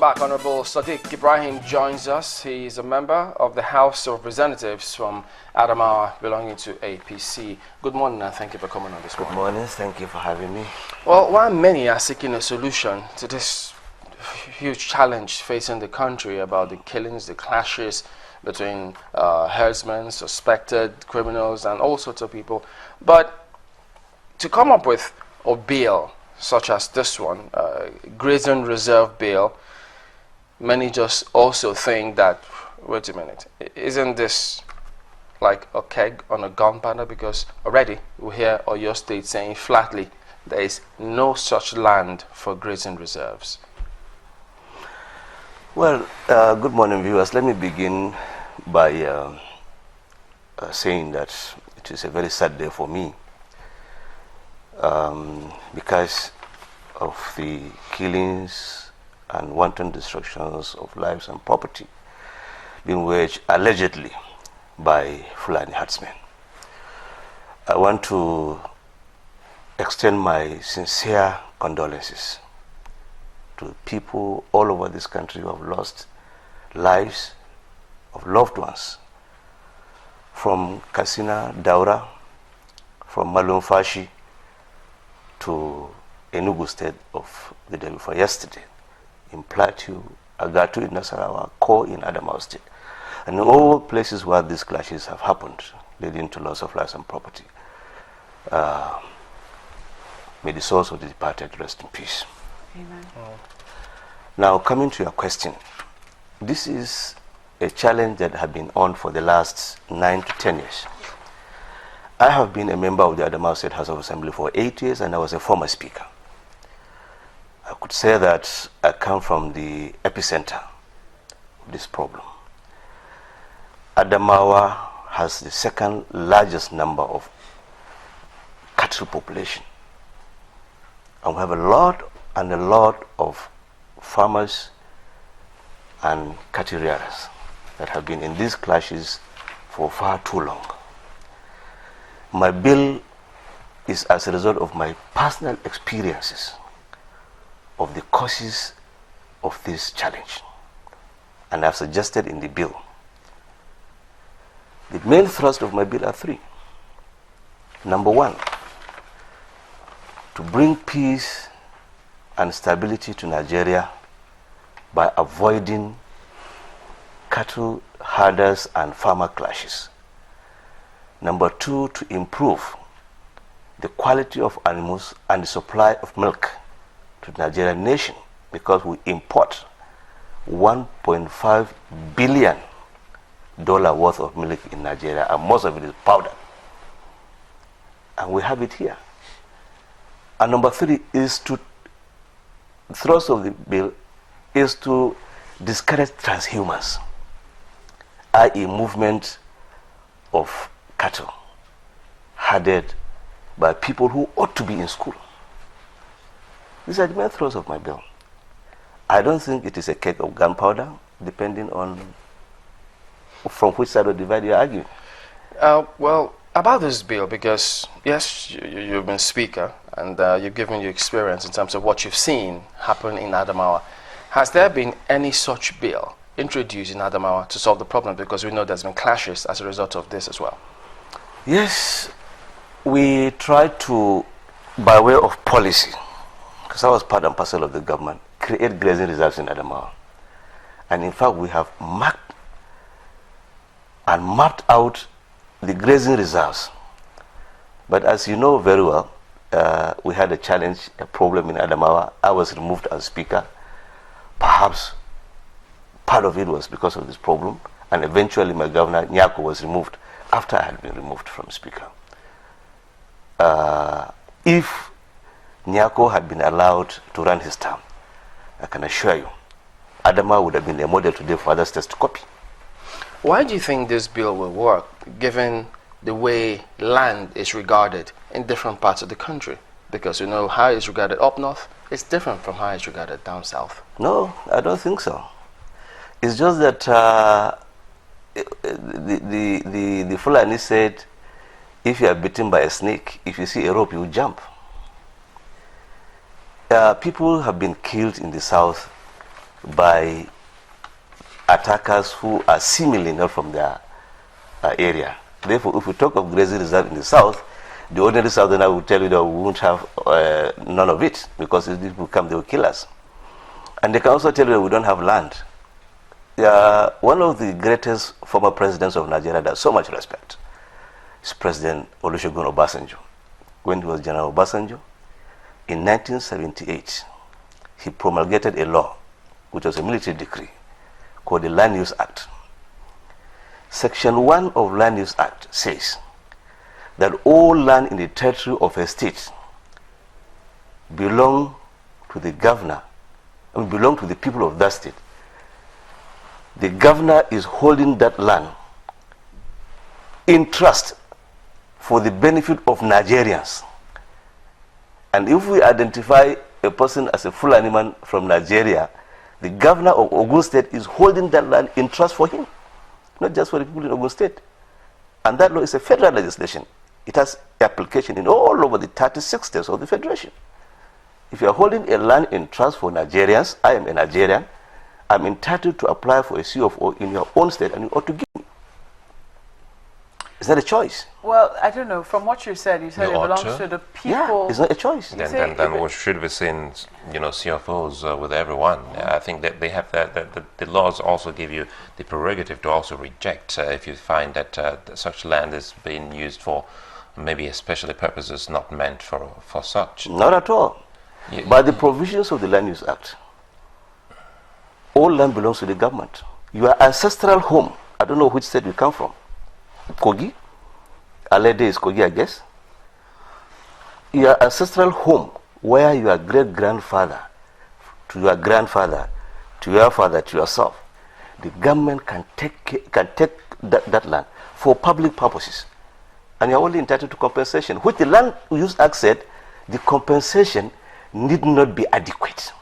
Welcome back. Honorable Sadiq Ibrahim joins us. He is a member of the House of Representatives from Adamawa, belonging to APC. Good morning and thank you for coming on this morning. Good morning. Thank you for having me. Well, while many are seeking a solution to this huge challenge facing the country about the killings, the clashes between herdsmen, suspected criminals, and all sorts of people, but to come up with a bill such as this one, Grazing Reserve Bill, many just also think that, wait a minute, isn't this like a keg on a gunpowder? Because already we hear Oyo State saying flatly there is no such land for grazing reserves. Well, good morning, viewers. Let me begin by saying that it is a very sad day for me because of the killings and wanton destructions of lives and property being waged allegedly by Fulani herdsmen. I want to extend my sincere condolences to people all over this country who have lost lives of loved ones, from Katsina, Daura, from Malumfashi to Enugu State of the day before yesterday, in Plateau, Agatu in Nasarawa, Ko in Adamawa State, and in all places where these clashes have happened, leading to loss of lives and property. May the souls of the departed rest in peace. Amen. Now, coming to your question, this is a challenge that has been on for the last 9 to 10 years. I have been a member of the Adamawa State House of Assembly for 8 years, and I was a former speaker. I could say that I come from the epicenter of this problem. Adamawa has the second largest number of cattle population, and we have a lot of farmers and cattle rearers that have been in these clashes for far too long. My bill is as a result of my personal experiences of the causes of this challenge, and I've suggested in the bill. The main thrust of my bill are three. Number one, to bring peace and stability to Nigeria by avoiding cattle herders and farmer clashes. Number two, to improve the quality of animals and the supply of milk to the Nigerian nation, because we import $1.5 billion worth of milk in Nigeria, and most of it is powder, and we have it here. And number three is to, the thrust of the bill is to discourage transhumance, i.e. movement of cattle herded by people who ought to be in school. These are the main thrusts of my bill. I don't think it is a cake of gunpowder, depending on from which side of the divide you're arguing. Well, about this bill, because yes, you've been speaker and you've given your experience in terms of what you've seen happen in Adamawa. Has there been any such bill introduced in Adamawa to solve the problem? Because we know there's been clashes as a result of this as well. Yes, we tried to, by way of policy, because I was part and parcel of the government, create grazing reserves in Adamawa. And in fact, we have mapped out the grazing reserves. But as you know very well, we had a challenge, a problem in Adamawa. I was removed as speaker. Perhaps part of it was because of this problem, and eventually my governor, Nyako, was removed after I had been removed from speaker. If Nyako had been allowed to run his term, I can assure you, Adamawa would have been a model today for other states to copy. Why do you think this bill will work, given the way land is regarded in different parts of the country? Because you know how it's regarded up north is different from how it's regarded down south. No, I don't think so. It's just that the Fulani said, if you are bitten by a snake, if you see a rope, you jump. People have been killed in the south by attackers who are seemingly not from their area. Therefore, if we talk of grazing reserve in the south, the ordinary southerner will tell you that we won't have none of it, because if these people come, they will kill us. And they can also tell you that we don't have land. One of the greatest former presidents of Nigeria that so much respect is President Olusegun Obasanjo. When he was General Obasanjo, in 1978, he promulgated a law, which was a military decree, called the Land Use Act. Section 1 of Land Use Act says that all land in the territory of a state belong to the governor, belong to the people of that state. The governor is holding that land in trust for the benefit of Nigerians. And if we identify a person as a Fulani man from Nigeria, the governor of Ogun State is holding that land in trust for him, not just for the people in Ogun State. And that law is a federal legislation. It has application in all over the 36 states of the Federation. If you are holding a land in trust for Nigerians, I am a Nigerian, I'm entitled to apply for a CFO in your own state, and you ought to give me. Is that a choice? Well, I don't know. From what you said it belongs to the people. Yeah, it's not a choice. Then we should be seeing, CFOs with everyone. I think that they have that the laws also give you the prerogative to also reject if you find that such land is being used for maybe especially purposes not meant for such. Not at all. By the provisions of the Land Use Act, all land belongs to the government. Your ancestral home, I don't know which state you come from, Kogi, Alede is Kogi, I guess. Your ancestral home, where your great-grandfather, to your grandfather, to your father, to yourself, the government can take that land for public purposes. And you're only entitled to compensation, which the Land Use Act said the compensation need not be adequate.